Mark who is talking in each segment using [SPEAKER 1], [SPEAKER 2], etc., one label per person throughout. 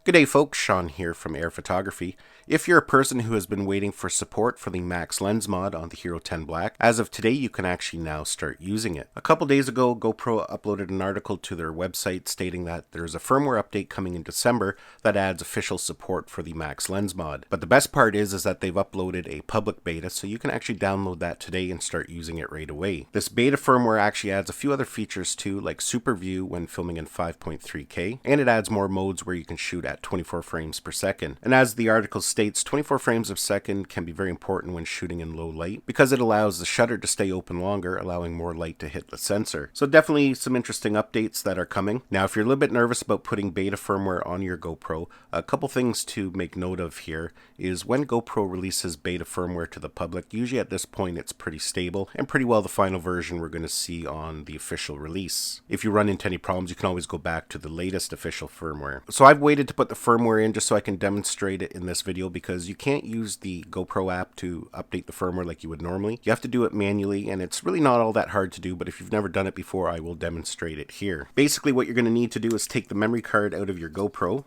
[SPEAKER 1] G'day folks, Sean here from Air Photography. If you're a person who has been waiting for support for the Max Lens mod on the Hero 10 Black, as of today you can actually now start using it. A couple days ago, GoPro uploaded an article to their website stating that there's a firmware update coming in December that adds official support for the Max Lens mod. But the best part is that they've uploaded a public beta, so you can actually download that today and start using it right away. This beta firmware actually adds a few other features too, like super view when filming in 5.3K, and it adds more modes where you can shoot at 24 frames per second. And as the article states, 24 frames per second can be very important when shooting in low light because it allows the shutter to stay open longer, allowing more light to hit the sensor. So definitely some interesting updates that are coming. Now, if you're a little bit nervous about putting beta firmware on your GoPro, a couple things to make note of here is when GoPro releases beta firmware to the public, usually at this point it's pretty stable and pretty well the final version we're going to see on the official release. If you run into any problems, you can always go back to the latest official firmware. So I've waited to put the firmware in just so I can demonstrate it in this video because you can't use the GoPro app to update the firmware like you would normally. You have to do it manually, and it's really not all that hard to do, but if you've never done it before, I will demonstrate it here. Basically, what you're going to need to do is take the memory card out of your GoPro,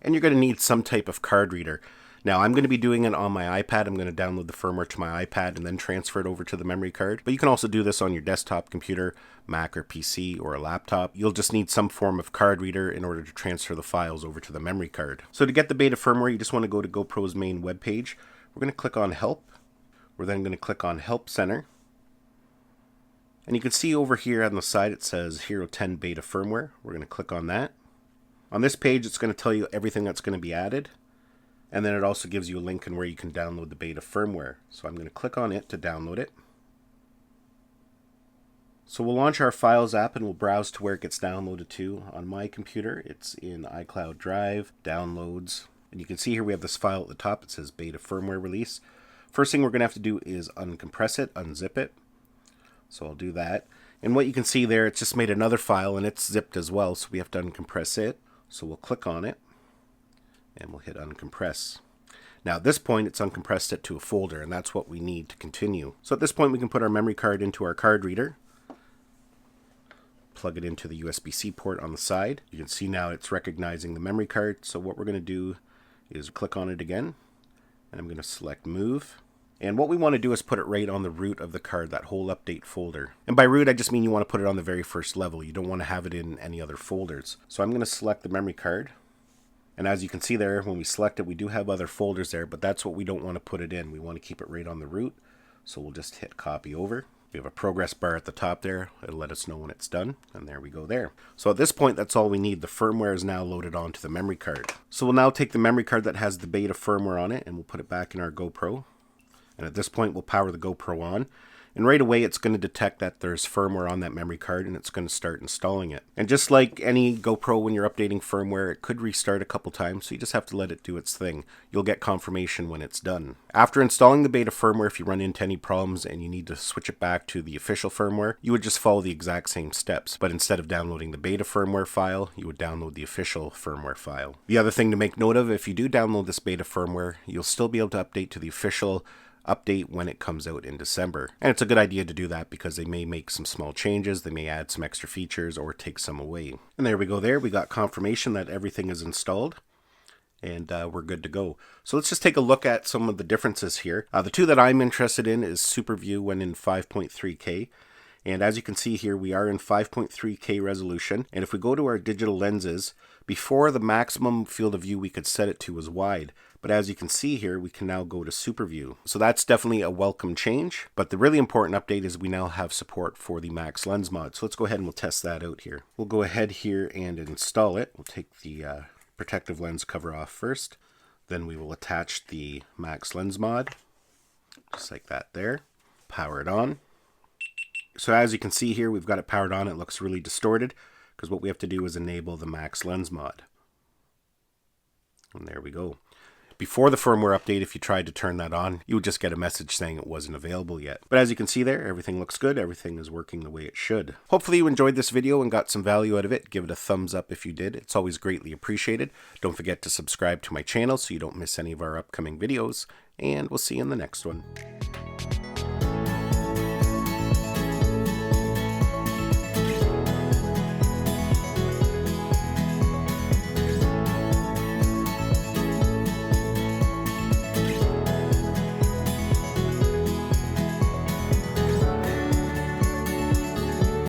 [SPEAKER 1] and you're going to need some type of card reader. Now, I'm going to be doing it on my iPad. I'm going to download the firmware to my iPad and then transfer it over to the memory card. But you can also do this on your desktop computer, Mac or PC, or a laptop. You'll just need some form of card reader in order to transfer the files over to the memory card. So to get the beta firmware, you just want to go to GoPro's main webpage. We're going to click on Help. We're then going to click on Help Center. And you can see over here on the side it says Hero 10 Beta Firmware. We're going to click on that. On this page, it's going to tell you everything that's going to be added. And then it also gives you a link in where you can download the beta firmware. So I'm going to click on it to download it. So we'll launch our Files app and we'll browse to where it gets downloaded to. On my computer, it's in iCloud Drive, Downloads. And you can see here we have this file at the top. It says Beta Firmware Release. First thing we're going to have to do is uncompress it, unzip it. So I'll do that. And what you can see there, it's just made another file and it's zipped as well. So we have to uncompress it. So we'll click on it. And we'll hit uncompress. Now at this point it's uncompressed it to a folder, and that's what we need to continue. So at this point we can put our memory card into our card reader, plug it into the USB-C port on the side. You can see now it's recognizing the memory card. So what we're going to do is click on it again, and I'm going to select move. And what we want to do is put it right on the root of the card, that whole update folder. And by root I just mean you want to put it on the very first level. You don't want to have it in any other folders. So I'm going to select the memory card. And as you can see there, when we select it, we do have other folders there, but that's what we don't want to put it in. We want to keep it right on the root. So we'll just hit copy over. We have a progress bar at the top there. It'll let us know when it's done. And there we go there. So at this point, that's all we need. The firmware is now loaded onto the memory card. So we'll now take the memory card that has the beta firmware on it and we'll put it back in our GoPro. And at this point, we'll power the GoPro on. And right away, it's going to detect that there's firmware on that memory card, and it's going to start installing it. And just like any GoPro, when you're updating firmware, it could restart a couple times, so you just have to let it do its thing. You'll get confirmation when it's done. After installing the beta firmware, if you run into any problems and you need to switch it back to the official firmware, you would just follow the exact same steps. But instead of downloading the beta firmware file, you would download the official firmware file. The other thing to make note of, if you do download this beta firmware, you'll still be able to update to the official update when it comes out in December. And it's a good idea to do that because they may make some small changes, they may add some extra features or take some away. And there we go there. We got confirmation that everything is installed and we're good to go. So let's just take a look at some of the differences here. The two that I'm interested in is super view when in 5.3K. And as you can see here, we are in 5.3K resolution. And if we go to our digital lenses, before the maximum field of view we could set it to was wide. But as you can see here, we can now go to super view. So that's definitely a welcome change. But the really important update is we now have support for the Max Lens mod. So let's go ahead and we'll test that out here. We'll go ahead here and install it. We'll take the protective lens cover off first. Then we will attach the Max Lens mod, just like that there. Power it on. So as you can see here, we've got it powered on. It looks really distorted because what we have to do is enable the Max Lens mod. And there we go. Before the firmware update, if you tried to turn that on, you would just get a message saying it wasn't available yet. But as you can see there, everything looks good. Everything is working the way it should. Hopefully you enjoyed this video and got some value out of it. Give it a thumbs up if you did. It's always greatly appreciated. Don't forget to subscribe to my channel so you don't miss any of our upcoming videos. And we'll see you in the next one.